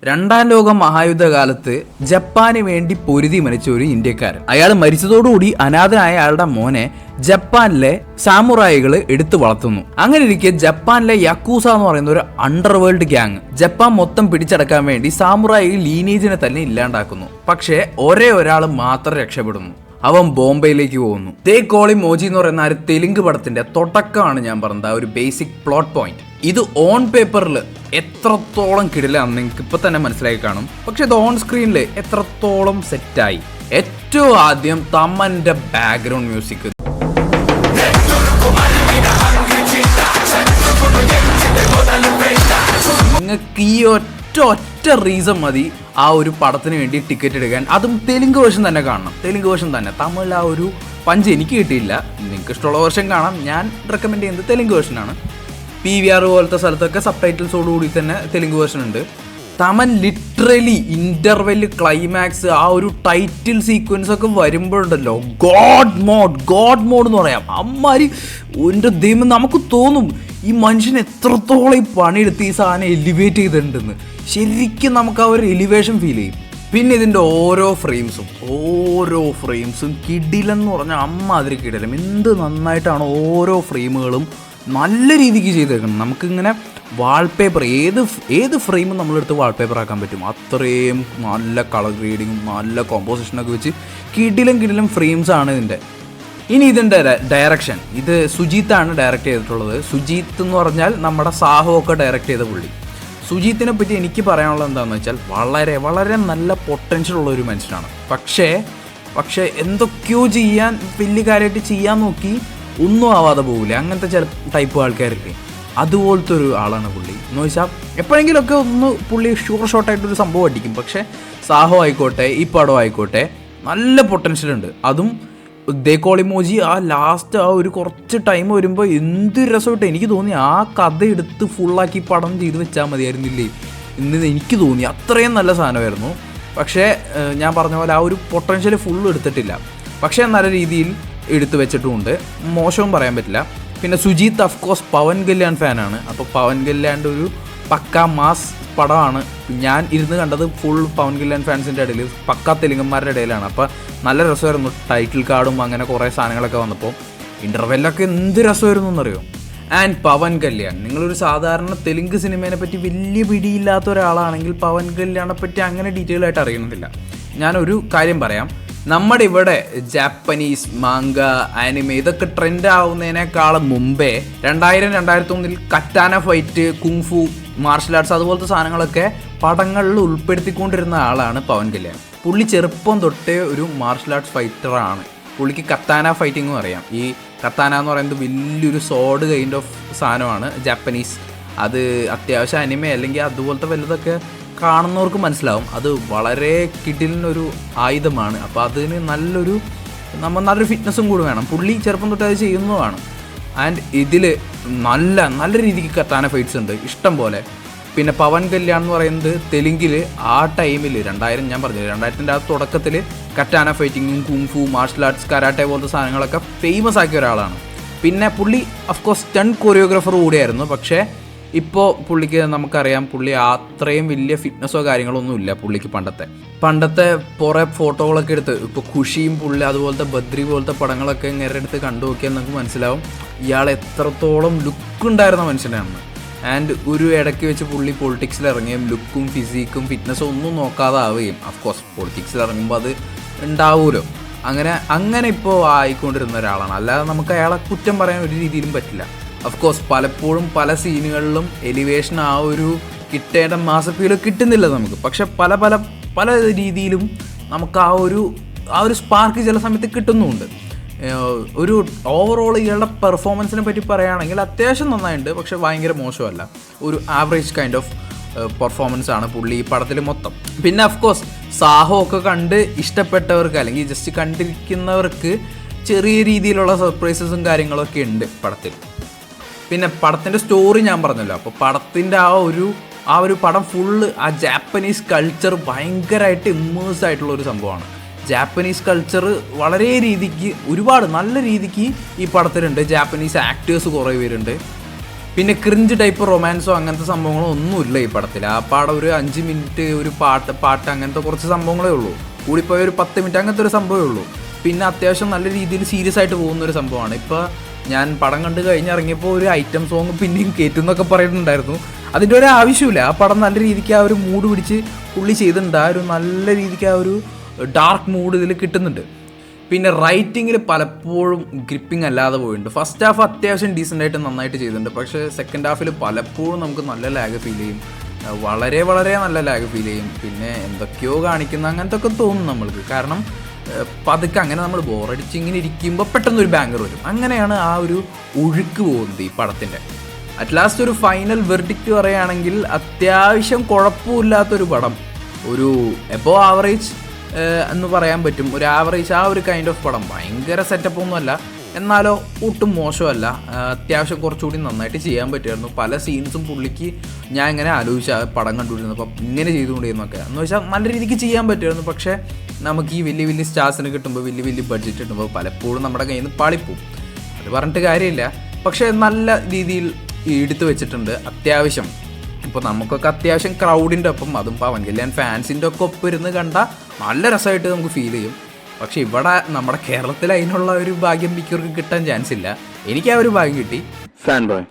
രണ്ടാം ലോക മഹായുദ്ധകാലത്ത് ജപ്പാന് വേണ്ടി പൊരുതി മരിച്ച ഒരു ഇന്ത്യക്കാരൻ. അയാൾ മരിച്ചതോടുകൂടി അനാഥനായ അയാളുടെ മോനെ ജപ്പാനിലെ സാമുറായികൾ എടുത്തു വളർത്തുന്നു. അങ്ങനെ ഇരിക്കെ ജപ്പാനിലെ യക്കൂസ എന്ന് പറയുന്ന ഒരു അണ്ടർവേൾഡ് ഗ്യാങ് ജപ്പാൻ മൊത്തം പിടിച്ചടക്കാൻ വേണ്ടി സാമുറായി ലീനേജിനെ തന്നെ ഇല്ലാണ്ടാക്കുന്നു. പക്ഷേ ഒരേ ഒരാൾ മാത്രം രക്ഷപ്പെടുന്നു. അവൻ ബോംബെയിലേക്ക് പോകുന്നു. ദേ കോളി മോജി എന്ന് പറയുന്ന ഒരു തെലുങ്ക് പടത്തിന്റെ തുടക്കമാണ് ഞാൻ പറഞ്ഞത്, ആ ഒരു ബേസിക് പ്ലോട്ട് പോയിന്റ്. ഇത് ഓൺ പേപ്പറിൽ എത്രത്തോളം കിടിലാന്ന് നിങ്ങൾക്ക് ഇപ്പൊ തന്നെ മനസ്സിലാക്കി കാണും. പക്ഷെ ഇത് ഓൺ സ്ക്രീനിൽ എത്രത്തോളം സെറ്റായി. ഏറ്റവും ആദ്യം തമ്മന്റെ ബാക്ക്ഗ്രൗണ്ട് മ്യൂസിക്. നിങ്ങൾക്ക് ഈ ഒറ്റ റീസൺ മതി ആ ഒരു പടത്തിന് വേണ്ടി ടിക്കറ്റ് എടുക്കാൻ. അതും തെലുങ്ക് വേർഷൻ തന്നെ കാണണം. തെലുങ്ക് വേർഷൻ തന്നെ. തമിഴിൽ ആ ഒരു പഞ്ച് എനിക്ക് കിട്ടിയില്ല. നിങ്ങൾക്ക് ഇഷ്ടമുള്ള വേർഷൻ കാണാം. ഞാൻ റെക്കമെൻഡ് ചെയ്യുന്നത് തെലുങ്ക് വേർഷനാണ്. PVR പോലത്തെ സ്ഥലത്തൊക്കെ സബ് ടൈറ്റിൽസോടുകൂടി തന്നെ തെലുങ്ക് വേർഷൻ ഉണ്ട്. തമൻ ലിറ്ററലി ഇന്റർവെല്, ക്ലൈമാക്സ്, ആ ഒരു ടൈറ്റിൽ സീക്വൻസ് ഒക്കെ വരുമ്പോഴുണ്ടല്ലോ, ഗോഡ് മോഡ് എന്ന് പറയാം. അമ്മാരി എൻ്റെ ദൈവം, നമുക്ക് തോന്നും ഈ മനുഷ്യൻ എത്രത്തോളം ഈ പണിയെടുത്ത് ഈ സാധനം എലിവേറ്റ് ചെയ്തിട്ടുണ്ടെന്ന്. ശരിക്കും നമുക്ക് ആ ഒരു എലിവേഷൻ ഫീൽ ചെയ്യും. പിന്നെ ഇതിൻ്റെ ഓരോ ഫ്രെയിംസും കിടിലെന്ന് പറഞ്ഞാൽ അമ്മാതിരി കിടിലം. എന്ത് നന്നായിട്ടാണ് ഓരോ ഫ്രെയിമുകളും നല്ല രീതിക്ക് ചെയ്തേക്കണം. നമുക്കിങ്ങനെ വാൾപേപ്പർ, ഏത് ഫ്രെയിമും നമ്മളെടുത്ത് വാൾപേപ്പർ ആക്കാൻ പറ്റും. അത്രയും നല്ല കളർ ഗ്രേഡിങ്ങും നല്ല കോമ്പോസിഷനൊക്കെ വെച്ച് കിടിലം ഫ്രെയിംസ് ആണ് ഇതിൻ്റെ. ഇനി ഇതിൻ്റെ ഡയറക്ഷൻ, ഇത് സുജീത്താണ് ഡയറക്റ്റ് ചെയ്തിട്ടുള്ളത്. സുജീത്ത് എന്ന് പറഞ്ഞാൽ നമ്മുടെ സാഹോ ഒക്കെ ഡയറക്റ്റ് ചെയ്ത പുള്ളി. സുജീത്തിനെ പറ്റി എനിക്ക് പറയാനുള്ളത് എന്താണെന്ന് വെച്ചാൽ വളരെ വളരെ നല്ല പൊട്ടൻഷ്യൽ ഉള്ള ഒരു മനുഷ്യനാണ്. പക്ഷേ എന്തൊക്കെയോ ചെയ്യാൻ, വലിയ കാര്യമായിട്ട് ചെയ്യാൻ നോക്കി ഒന്നും ആവാതെ പോകില്ല. അങ്ങനത്തെ ചില ടൈപ്പ് ആൾക്കാർക്ക് അതുപോലത്തെ ഒരു ആളാണ് പുള്ളി. എന്ന് വെച്ചാൽ എപ്പോഴെങ്കിലുമൊക്കെ ഒന്ന് പുള്ളി ഷോർട്ടായിട്ടൊരു സംഭവം അടിക്കും. പക്ഷേ സാഹോ ആയിക്കോട്ടെ, ഈ പടം ആയിക്കോട്ടെ, നല്ല പൊട്ടൻഷ്യൽ ഉണ്ട്. അതും ദേ കോളി മോജി ആ ലാസ്റ്റ് ആ ഒരു കുറച്ച് ടൈം വരുമ്പോൾ എന്ത് രസമായിട്ട് എനിക്ക് തോന്നി. ആ കഥ എടുത്ത് ഫുള്ളാക്കി പടം ചെയ്ത് വെച്ചാൽ മതിയായിരുന്നില്ലേ എന്ന് എനിക്ക് തോന്നി. അത്രയും നല്ല സാധനമായിരുന്നു. പക്ഷേ ഞാൻ പറഞ്ഞ പോലെ ആ ഒരു പൊട്ടൻഷ്യൽ ഫുള്ള് എടുത്തിട്ടില്ല. പക്ഷേ നല്ല രീതിയിൽ എടുത്തു വെച്ചിട്ടുമുണ്ട്. മോശവും പറയാൻ പറ്റില്ല. പിന്നെ സുജീത്ത് അഫ്കോഴ്സ് പവൻ കല്യാൺ ഫാനാണ്. അപ്പോൾ പവൻ കല്യാണിൻ്റെ ഒരു പക്ക മാസ് പടമാണ്. ഞാൻ ഇരുന്ന് കണ്ടത് ഫുൾ പവൻ കല്യാൺ ഫാൻസിൻ്റെ ഇടയിൽ, പക്ക തെലുങ്കന്മാരുടെ ഇടയിലാണ്. അപ്പോൾ നല്ല രസമായിരുന്നു. ടൈറ്റിൽ കാർഡും അങ്ങനെ കുറേ സാധനങ്ങളൊക്കെ വന്നപ്പോൾ ഇൻ്റർവെല്ലൊക്കെ എന്ത് രസമായിരുന്നു എന്നറിയോ. ആൻഡ് പവൻ കല്യാൺ, നിങ്ങളൊരു സാധാരണ തെലുങ്ക് സിനിമേനെ പറ്റി വലിയ പിടിയില്ലാത്ത ഒരാളാണെങ്കിൽ പവൻ കല്യാണെ പറ്റി അങ്ങനെ ഡീറ്റെയിൽ ആയിട്ട് അറിയുന്നില്ല. ഞാനൊരു കാര്യം പറയാം. നമ്മുടെ ഇവിടെ ജാപ്പനീസ് മാങ്ക, ആനിമെ ഇതൊക്കെ ട്രെൻഡ് ആവുന്നതിനേക്കാളും മുമ്പേ 2000-2001 കറ്റാന ഫൈറ്റ്, കുങ്ഫു, മാർഷൽ ആർട്സ് അതുപോലത്തെ സാധനങ്ങളൊക്കെ പടങ്ങളിൽ ഉൾപ്പെടുത്തിക്കൊണ്ടിരുന്ന ആളാണ് പവൻ കല്യാൺ. പുള്ളി ചെറുപ്പം തൊട്ടേ ഒരു മാർഷൽ ആർട്സ് ഫൈറ്ററാണ്. പുള്ളിക്ക് കത്താന ഫൈറ്റിങ്ങും അറിയാം. ഈ കത്താന എന്ന് പറയുന്നത് വലിയൊരു സോഡ് കൈൻഡ് ഓഫ് സാധനമാണ്, ജാപ്പനീസ്. അത് അത്യാവശ്യം അനിമെ അല്ലെങ്കിൽ അതുപോലത്തെ വലുതൊക്കെ കാണുന്നവർക്ക് മനസ്സിലാവും. അത് വളരെ കിടിലിനൊരു ആയുധമാണ്. അപ്പോൾ അതിന് നല്ലൊരു ഫിറ്റ്നസ്സും കൂടി വേണം. പുള്ളി ചെറുപ്പം തൊട്ട് അത് ചെയ്യുന്നതാണ്. ആൻഡ് ഇതിൽ നല്ല രീതിക്ക് കത്താന ഫൈറ്റ്സ് ഉണ്ട് ഇഷ്ടം പോലെ. പിന്നെ പവൻ കല്യാൺ എന്ന് പറയുന്നത് തെലുങ്കിൽ ആ ടൈമിൽ 2000 ഞാൻ പറഞ്ഞത് 2000-ൻ്റെ ആ തുടക്കത്തിൽ കറ്റാന ഫൈറ്റിങ്ങും കുങ്ഫു, മാർഷൽ ആർട്സ്, കരാട്ടെ പോലത്തെ സാധനങ്ങളൊക്കെ ഫേമസ് ആക്കിയ ഒരാളാണ്. പിന്നെ പുള്ളി അഫ്കോഴ്സ് സ്റ്റണ്ട് കൊറിയോഗ്രാഫർ കൂടിയായിരുന്നു. പക്ഷേ ഇപ്പോൾ പുള്ളിക്ക് നമുക്കറിയാം, പുള്ളി അത്രയും വലിയ ഫിറ്റ്നസ്സോ കാര്യങ്ങളൊന്നും ഇല്ല പുള്ളിക്ക്. പണ്ടത്തെ കുറേ ഫോട്ടോകളൊക്കെ എടുത്ത് ഇപ്പോൾ ഖുഷിയും പുള്ളി അതുപോലത്തെ ബദ്രി പോലത്തെ പടങ്ങളൊക്കെ ഇങ്ങനെ എടുത്ത് കണ്ടു നോക്കിയാൽ നമുക്ക് മനസ്സിലാവും ഇയാൾ എത്രത്തോളം ലുക്ക് ഉണ്ടായിരുന്ന മനുഷ്യനാണെന്ന്. ആൻഡ് ഒരു ഇടയ്ക്ക് വെച്ച് പുള്ളി പൊളിറ്റിക്സിൽ ഇറങ്ങുകയും ലുക്കും ഫിസിക്കും ഫിറ്റ്നസ്സും ഒന്നും നോക്കാതെ ആവുകയും. അഫ്കോഴ്സ് പൊളിറ്റിക്സിൽ ഇറങ്ങുമ്പോൾ അത് ഉണ്ടാവുമല്ലോ. അങ്ങനെ ഇപ്പോൾ ആയിക്കൊണ്ടിരുന്ന ഒരാളാണ്. അല്ലാതെ നമുക്ക് അയാളെ കുറ്റം പറയാൻ ഒരു രീതിയിലും പറ്റില്ല. അഫ്കോഴ്സ് പലപ്പോഴും പല സീനുകളിലും എലിവേഷൻ ആ ഒരു കിട്ടേണ്ട മാസപ്പീൽ കിട്ടുന്നില്ല നമുക്ക്. പക്ഷെ പല രീതിയിലും നമുക്ക് ആ ഒരു സ്പാർക്ക് ചില സമയത്ത് കിട്ടുന്നുമുണ്ട്. ഒരു ഓവറോൾ ഇയാളുടെ പെർഫോമൻസിനെ പറ്റി പറയുകയാണെങ്കിൽ അത്യാവശ്യം നന്നായിട്ടുണ്ട്. പക്ഷെ ഭയങ്കര മോശമല്ല. ഒരു ആവറേജ് കൈൻഡ് ഓഫ് പെർഫോമൻസ് ആണ് പുള്ളി ഈ പടത്തിൽ മൊത്തം. പിന്നെ അഫ്കോഴ്സ് സാഹോ ഒക്കെ കണ്ട് ഇഷ്ടപ്പെട്ടവർക്ക് അല്ലെങ്കിൽ ജസ്റ്റ് കണ്ടിരിക്കുന്നവർക്ക് ചെറിയ രീതിയിലുള്ള സർപ്രൈസസും കാര്യങ്ങളൊക്കെ ഉണ്ട് പടത്തിൽ. പിന്നെ പടത്തിൻ്റെ സ്റ്റോറി ഞാൻ പറഞ്ഞല്ലോ. അപ്പോൾ പടത്തിൻ്റെ ആ ഒരു പടം ഫുള്ള് ആ ജാപ്പനീസ് കൾച്ചർ ഭയങ്കരമായിട്ട് ഇമ്മേഴ്സ് ആയിട്ടുള്ളൊരു സംഭവമാണ്. ജാപ്പനീസ് കൾച്ചർ വളരെ രീതിക്ക് ഒരുപാട് നല്ല രീതിക്ക് ഈ പടത്തിലുണ്ട്. ജാപ്പനീസ് ആക്ടേഴ്സ് കുറേ പേരുണ്ട്. പിന്നെ ക്രിഞ്ച് ടൈപ്പ് റൊമാൻസോ അങ്ങനത്തെ സംഭവങ്ങളോ ഒന്നുമില്ല ഈ പടത്തിൽ. ആ പാടം ഒരു 5 മിനിറ്റ് ഒരു പാട്ട് അങ്ങനത്തെ കുറച്ച് സംഭവങ്ങളേ ഉള്ളൂ. കൂടിപ്പോയ ഒരു 10 മിനിറ്റ് അങ്ങനത്തെ ഒരു സംഭവമേ ഉള്ളൂ. പിന്നെ അത്യാവശ്യം നല്ല രീതിയിൽ സീരിയസ് ആയിട്ട് പോകുന്നൊരു സംഭവമാണ്. ഇപ്പോൾ ഞാൻ പടം കണ്ട് കഴിഞ്ഞിറങ്ങിയപ്പോൾ ഒരു ഐറ്റം സോങ് പിന്നെയും കയറ്റുന്നൊക്കെ പറയുന്നുണ്ടായിരുന്നു. അതിൻ്റെ ഒരു ആവശ്യമില്ല. ആ പടം നല്ല രീതിക്ക് ആ ഒരു മൂഡ് പിടിച്ച് പുള്ളി ചെയ്തിട്ടുണ്ട്. ആ ഒരു നല്ല രീതിക്ക് ആ ഒരു ഡാർക്ക് മൂഡ് ഇതിൽ കിട്ടുന്നുണ്ട്. പിന്നെ റൈറ്റിങ്ങിൽ പലപ്പോഴും ഗ്രിപ്പിംഗ് അല്ലാതെ പോയിട്ടുണ്ട്. ഫസ്റ്റ് ഹാഫ് അത്യാവശ്യം ഡീസൻ്റായിട്ട് നന്നായിട്ട് ചെയ്തിട്ടുണ്ട്. പക്ഷേ സെക്കൻഡ് ഹാഫിൽ പലപ്പോഴും നമുക്ക് നല്ല ലാഗ് ഫീൽ ചെയ്യും. വളരെ വളരെ നല്ല ലാഗ് ഫീൽ ചെയ്യും. പിന്നെ എന്തൊക്കെയോ കാണിക്കുന്ന അങ്ങനത്തെ ഒക്കെ തോന്നും നമ്മൾക്ക്. കാരണം പതുക്കെ അങ്ങനെ നമ്മൾ ബോറടിച്ച് ഇങ്ങനെ ഇരിക്കുമ്പോൾ പെട്ടെന്നൊരു ബാങ്കർ വരും. അങ്ങനെയാണ് ആ ഒരു ഒഴുക്ക് പോകുന്നത് ഈ പടത്തിൻ്റെ. അറ്റ് ലാസ്റ്റ് ഒരു ഫൈനൽ വെർഡിക്റ്റ് പറയുകയാണെങ്കിൽ അത്യാവശ്യം കുഴപ്പമില്ലാത്തൊരു പടം. ഒരു എബോ ആവറേജ് എന്ന് പറയാൻ പറ്റും. ഒരു ആവറേജ് ആ ഒരു കൈൻഡ് ഓഫ് പടം. ഭയങ്കര സെറ്റപ്പൊന്നുമല്ല, എന്നാലോ ഒട്ടും മോശമല്ല. അത്യാവശ്യം കുറച്ചുകൂടി നന്നായിട്ട് ചെയ്യാൻ പറ്റുമായിരുന്നു. പല സീൻസും പുള്ളിക്ക് ഞാൻ ഇങ്ങനെ ആലോചിച്ച പടം കണ്ടുകൊണ്ടിരുന്നപ്പോൾ ഇങ്ങനെ ചെയ്തുകൊണ്ടിരുന്നൊക്കെ എന്ന് വെച്ചാൽ നല്ല രീതിക്ക് ചെയ്യാൻ പറ്റുമായിരുന്നു. പക്ഷേ നമുക്ക് ഈ വലിയ വലിയ സ്റ്റാർസിന് കിട്ടുമ്പോൾ വലിയ വലിയ ബഡ്ജറ്റ് കിട്ടുമ്പോൾ പലപ്പോഴും നമ്മുടെ കയ്യിൽ നിന്ന് പാളിപ്പോവും. അത് പറഞ്ഞിട്ട് കാര്യമില്ല. പക്ഷേ നല്ല രീതിയിൽ എടുത്തു വെച്ചിട്ടുണ്ട്. അത്യാവശ്യം ഇപ്പോൾ നമുക്കൊക്കെ അത്യാവശ്യം ക്രൗഡിൻ്റെ ഒപ്പം, അതും പവൻ കല്യാൺ ഫാൻസിൻ്റെ ഒക്കെ ഒപ്പം ഇരുന്ന് കണ്ടാൽ നല്ല രസമായിട്ട് നമുക്ക് ഫീൽ ചെയ്യും. പക്ഷേ ഇവിടെ നമ്മുടെ കേരളത്തിൽ അതിനുള്ള ഒരു ഭാഗ്യം മിക്കവർക്ക് കിട്ടാൻ ചാൻസ് ഇല്ല. എനിക്ക് ആ ഒരു ഭാഗ്യം കിട്ടി. Fan boy.